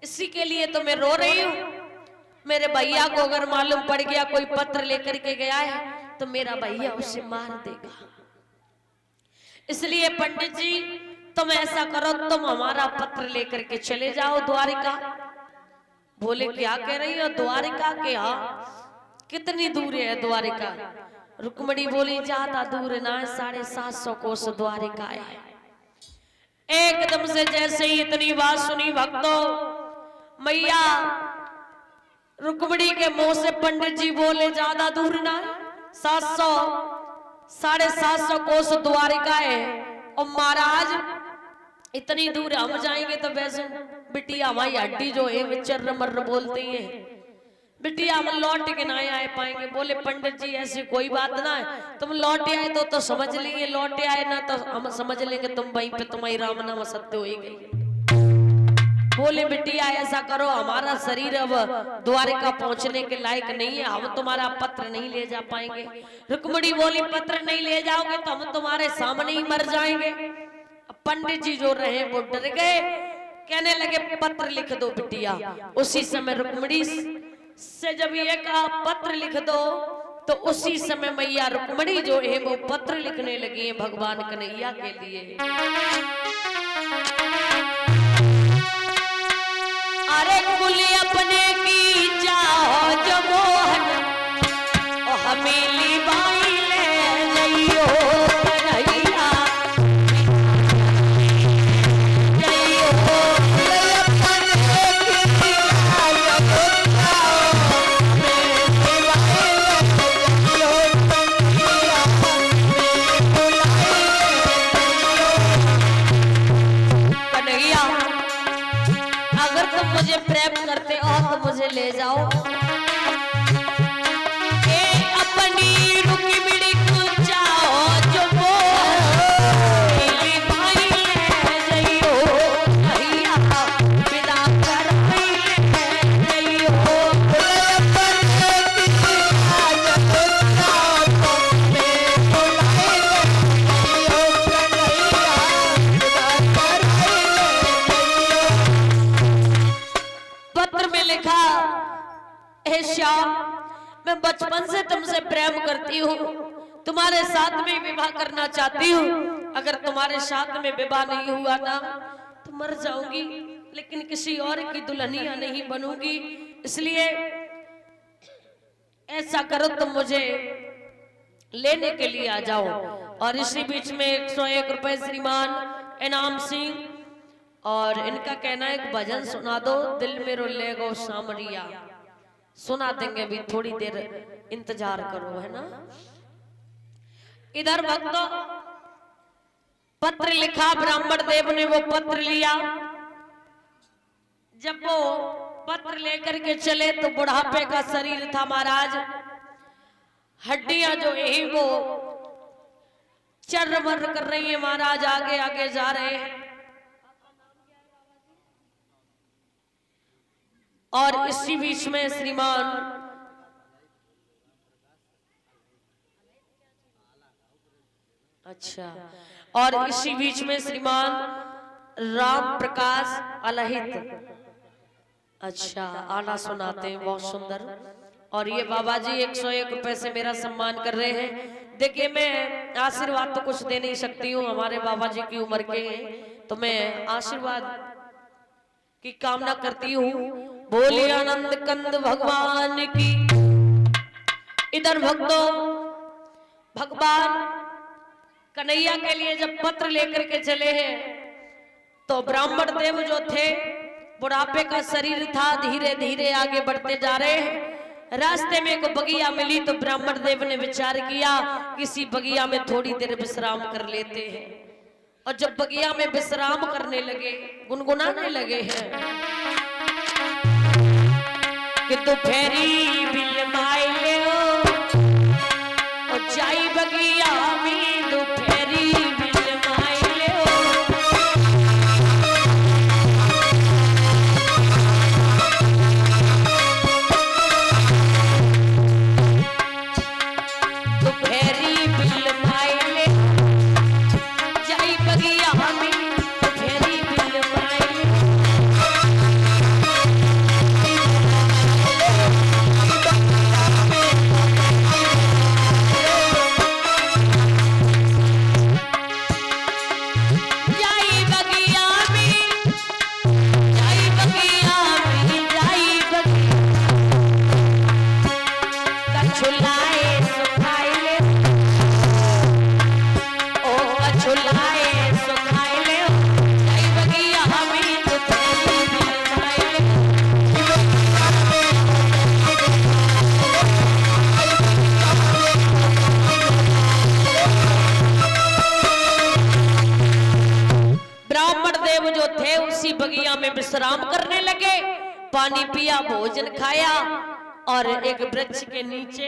इसी के लिए तो मैं रो रही हूँ। मेरे भैया को अगर मालूम पड़ गया कोई पत्र लेकर के गया है तो मेरा भैया उसे मार देगा। इसलिए पंडित जी तुम ऐसा करो, तुम हमारा पत्र लेकर के चले जाओ द्वारिका। बोले क्या कह रही हो द्वारिका के? हाँ, कितनी दूर है द्वारिका? रुक्मणी बोली ज्यादा दूर ना है, 750 कोस द्वारिका है। एकदम से जैसे ही इतनी बात सुनी भक्तों, मैया रुक्मणी के मुंह से पंडित जी बोले ज्यादा दूर ना है, 700-750 कोस द्वारिका है। और महाराज इतनी दूर हम जाएंगे तो वैसे बिटिया हमारी हड्डी जो है विचर मर्र बोलती है, बिटिया हम लौट के ना आए पाएंगे। बोले पंडित जी ऐसी कोई बात ना है, तुम लौटे आए तो समझ लेंगे, लौटे आए ना तो हम समझ लेंगे तुम वहीं पे तुम्हारी राम नाम सत्य हो गई। बोले बिटिया ऐसा करो, हमारा शरीर अब द्वारिका पहुंचने के लायक नहीं है, हम तुम्हारा पत्र नहीं ले जा पाएंगे। रुक्मणी बोली पत्र नहीं ले जाओगे तो हम तुम्हारे सामने ही मर जाएंगे। अब पंडित जी जो रहे वो डर गए, कहने लगे पत्र लिख दो बिटिया। उसी समय रुक्मणी से जब ये कहा पत्र लिख दो तो उसी समय मैया रुक्मणी जो है वो पत्र लिखने लगी है भगवान कन्हैया के लिए। अरे कुल अपने की चाहो जो मोहन और हमेली बाई ले जइयो कन्हैया जइयो कन्हैया, अगर तुम मुझे प्रेम करते हो तो मुझे ले जाओ। ए अपनी रुक्मिणी को चाहो जो मोहनी भाई ले जइयो कन्हैया विदा कर ले जइयो। पत्र में लिखा, हे श्याम, मैं बचपन से तुमसे प्रेम करती हूँ, तुम्हारे साथ में विवाह करना चाहती हूँ। अगर तुम्हारे साथ में विवाह नहीं हुआ ना तो मर जाऊंगी, लेकिन किसी और की दुल्हनिया नहीं बनूंगी। इसलिए ऐसा करो तुम मुझे लेने के लिए आ जाओ। और इसी बीच में 101 रुपए श्रीमान इनाम सिंह और इनका कहना है एक भजन सुना दो, दिल में रोले गो सामरिया। सुना देंगे, भी थोड़ी देर इंतजार करो, है ना। इधर भक्तों पत्र लिखा, ब्राह्मण देव ने वो पत्र लिया। जब वो पत्र लेकर के चले तो बुढ़ापे का शरीर था महाराज, हड्डियां जो है वो चर्र-मर्र कर रही है महाराज, आगे आगे जा रहे हैं। और इसी बीच में श्रीमान और इसी बीच में श्रीमान राम प्रकाश अलहित आना सुनाते हैं, बहुत सुंदर। और ये बाबा जी 101 रुपए से मेरा सम्मान कर रहे हैं। देखिए मैं आशीर्वाद तो कुछ दे नहीं सकती हूँ, हमारे बाबा जी की उम्र के हैं, तो मैं आशीर्वाद की कामना करती हूँ। बोले आनंद कंद भगवान की। इधर भक्तों भगवान कन्हैया के लिए जब पत्र लेकर के चले हैं तो ब्राह्मण देव जो थे, बुढ़ापे का शरीर था, धीरे धीरे आगे बढ़ते जा रहे हैं। रास्ते में एक बगिया मिली तो ब्राह्मण देव ने विचार किया किसी बगिया में थोड़ी देर विश्राम कर लेते हैं। और जब बगिया में विश्राम करने लगे, गुनगुनाने लगे हैं कि दोपहरी बिल माइले और जाई बगिया में दोपहरी बिल माइले दोपहरी बिल माइले जाई बगिया में दोपहरी बिल माइले। विश्राम करने लगे, पानी पिया, भोजन खाया और एक वृक्ष के नीचे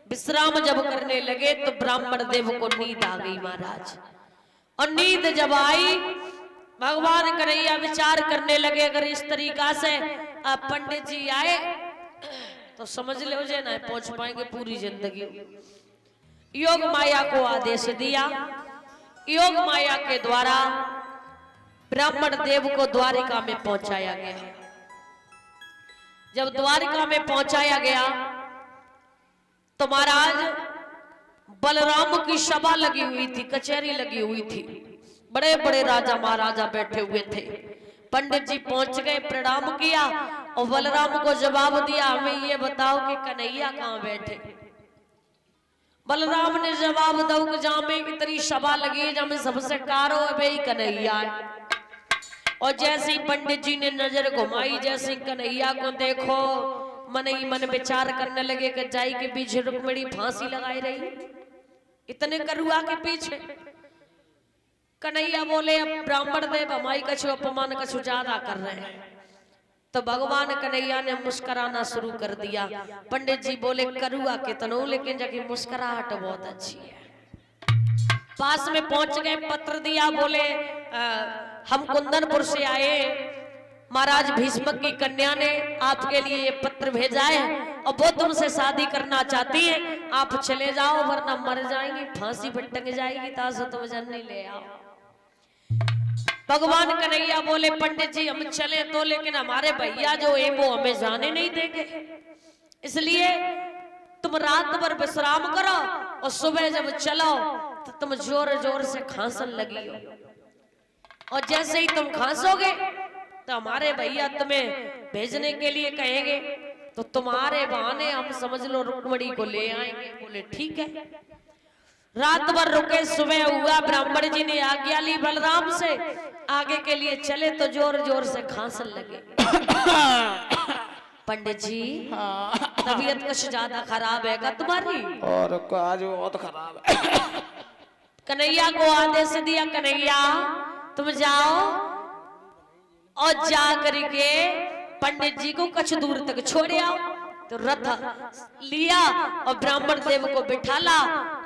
विश्राम जब करने लगे तो ब्राह्मण देव को नींद आ गई महाराज। और नींद जब आई, भगवान कन्हैया विचार करने लगे अगर इस तरीका से पंडित जी आए तो समझ लो जे ना पहुंच पाएंगे पूरी जिंदगी। योग माया को आदेश दिया, योग माया के द्वारा ब्राह्मण देव को द्वारिका में पहुंचाया गया। जब द्वारिका में पहुंचाया गया तो महाराज बलराम की सभा लगी हुई थी, कचहरी लगी हुई थी, बड़े बड़े राजा महाराजा बैठे हुए थे। पंडित जी पहुंच गए, प्रणाम किया और बलराम को जवाब दिया, हमें ये बताओ कि कन्हैया कहाँ बैठे। बलराम ने जवाब दो कि जहां में इतनी सभा लगी है, जहां में सबसे कारो है भाई कन्हैया है। और जैसे ही पंडित जी ने नजर घुमाई, जैसे कन्हैया को देखो, मन ही मन विचार करने लगे कि जाई के पीछे रुक्मिणी फांसी लगाई रही, इतने करुआ के पीछे। कन्हैया बोले अब ब्राह्मण देव हमारी कछु अपमान कछु ज्यादा कर रहे हैं। तो भगवान कन्हैया ने मुस्कुराना शुरू कर दिया। पंडित जी बोले करुआ कितनो, लेकिन जबकि मुस्कुराहट बहुत अच्छी है। पास में पहुंच गए, पत्र दिया, बोले हम कुंदनपुर से आए, महाराज भीष्मक की कन्या ने आपके लिए ये पत्र भेजा है और वो तुमसे शादी करना चाहती है, आप चले जाओ वरना मर जाएंगी, फांसी पर टंग जाएगी, तासो तुम जन्नी ले आओ। भगवान कन्हैया बोले पंडित जी हम चले तो, लेकिन हमारे भैया जो है वो हमें जाने नहीं देंगे, इसलिए तुम रात भर विश्राम करो और सुबह जब चलो तो तुम जोर जोर से खांसन लगी हो, और जैसे ही तुम खांसोगे तो हमारे भैया तुम्हें भेजने के लिए कहेंगे, तो तुम्हारे बहाने हम समझ लो रुक्मिणी को ले आएंगे। बोले ठीक है। रात भर रुके, सुबह हुआ, ब्राह्मण जी ने आज्ञा ली बलराम से, आगे के लिए चले तो जोर जोर से खांसन लगे। पंडित जी तबीयत कुछ ज्यादा खराब है क्या तुम्हारी? और आज बहुत खराब है। कन्हैया को आदेश दिया, कन्हैया तुम जाओ और जा करके पंडित जी को कुछ दूर तक छोड़ आओ। तो रथ लिया और ब्राह्मण देव को बिठाला,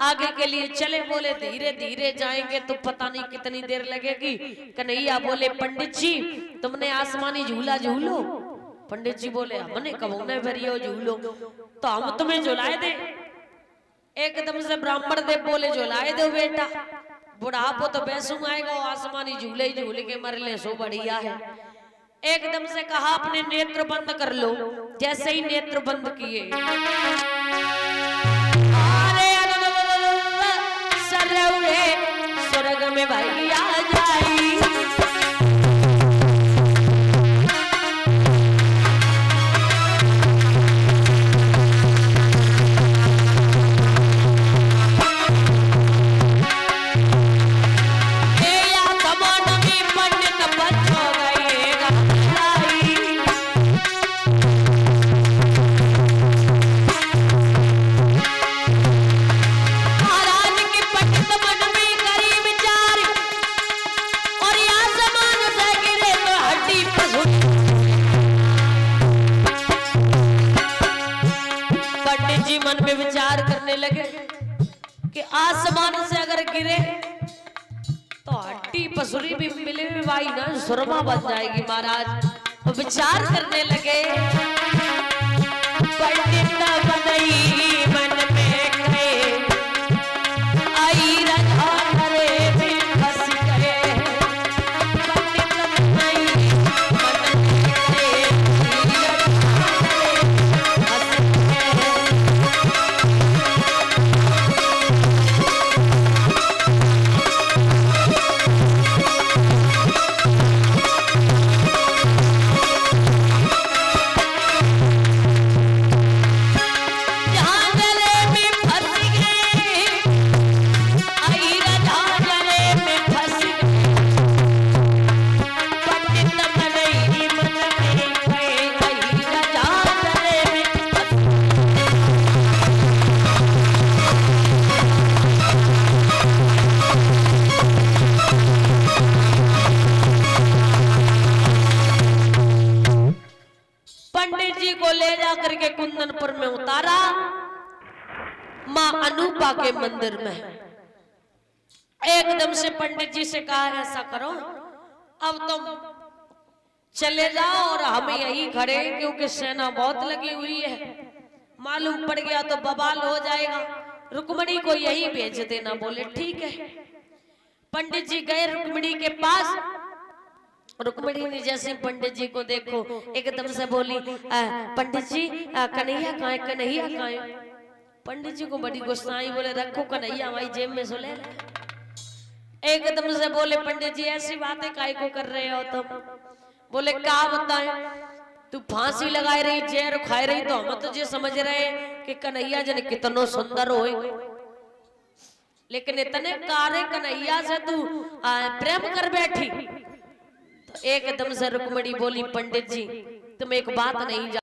आगे के लिए चले। बोले धीरे धीरे जाएंगे तो पता नहीं कितनी देर लगेगी। कन्हैया बोले पंडित जी तुमने आसमानी झूला झूलो। पंडित जी बोले हमने कबू न भरियो झूलो, तो हम तुम्हें झुलाए दे। एकदम से ब्राह्मण देव बोले झुलाए दो बेटा, बुढ़ापो तो बैसू आएगा, आसमानी झूले ही झूले के मरले सो बढ़िया है। एकदम से कहा अपने नेत्र बंद कर लो। जैसे ही नेत्र बंद किए, स्वर्ग में भैया जाई। मन में विचार करने लगे कि आसमान से अगर गिरे तो हड्डी पसुरी भी मिले भी भाई ना सुरमा बन जाएगी महाराज। तो विचार करने लगे, पंडित बनई मन में गए, आई रजा करे भी फंस गए। पंडित बनई मन में गए, जहाँ जी को ले जा करके कुंदनपुर में उतारा, मां अनूपा के मंदिर में। एकदम से पंडित जी से कहा ऐसा करो, अब तुम चले जाओ और हम यही खड़े हैं, क्योंकि सेना बहुत लगी हुई है, मालूम पड़ गया तो बवाल हो जाएगा, रुक्मणी को यही भेज देना। बोले ठीक है। पंडित जी गए रुक्मणी के पास। रुक्मणी ने जैसे पंडित जी को देखो एकदम से बोली, पंडित जी कन्हैया कहाँ है, कन्हैया कहाँ है? पंडित जी को बड़ी गुस्सा आई, बोले रखो कन्हैया हमारी जेब में सो ले। एकदम से बोले पंडित जी ऐसी बातें काहे को कर रहे हो तुम? बोले क्या बताएं, तू फांसी लगाई रही, जहर खाई रही, तो हम तुझे समझ रहे कि कन्हैया जन कितनो सुंदर होए, लेकिन इतने कारे कन्हैया से तू प्रेम कर बैठी। तो एकदम से रुक्मणी बोली पंडित जी तुम एक बात नहीं